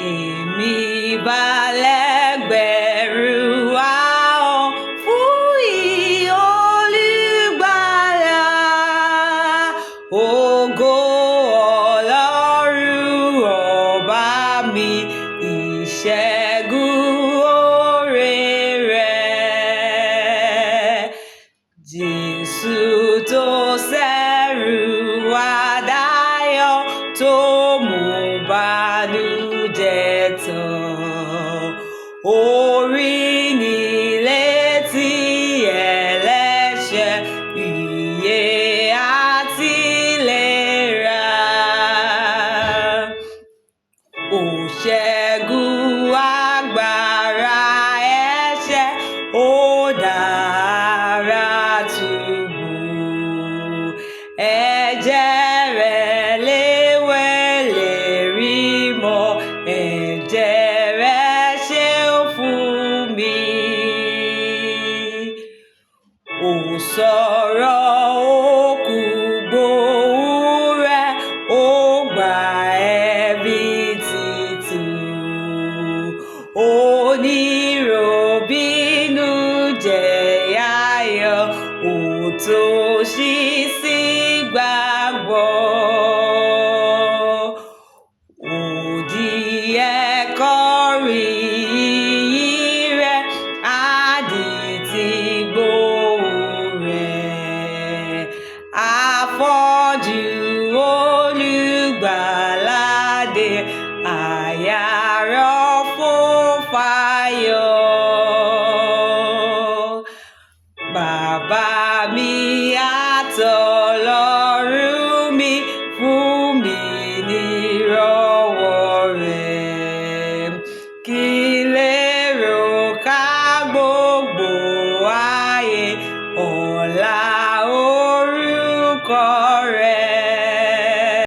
èmi bá lẹ́gbẹ̀rún ahọ́n fún ìyìn Olùgbàlà. Ògo Ọlọ́run ọba mi, ìṣẹ́gun oore rẹ̀. Jésù tó ṣẹ́rù wa dayọ̀, tó mú bànújẹ́ tán. Orí ni létí ẹlẹ́ṣẹ̀, ìyè àti ìlera. Ó ṣẹ́gun agbára ẹ̀ṣẹ̀, ó dára túbú. Ẹ̀jẹ̀ rẹ̀ léwé lérí mọ́, ẹ̀jẹ̀ rẹ̀ ṣeun fún mi. Ó sọ̀rọ̀ òkú gbóhùn rẹ̀, ó gba ẹ̀bi títú. Oníròbìnújẹ́ ayọ̀, ó tó ṣí sí gbàgbọ́. Òdì ẹ̀kọ́rí ìyìn rẹ̀, àdìtì gbóhùn rẹ̀. Afọ́jú Olùgbàlà dé, àyà rọ̀ fún fáyọ̀. Bàbá mi àtọlọ́run mi, fún mi nírọ̀wọ́ rẹ̀. Kí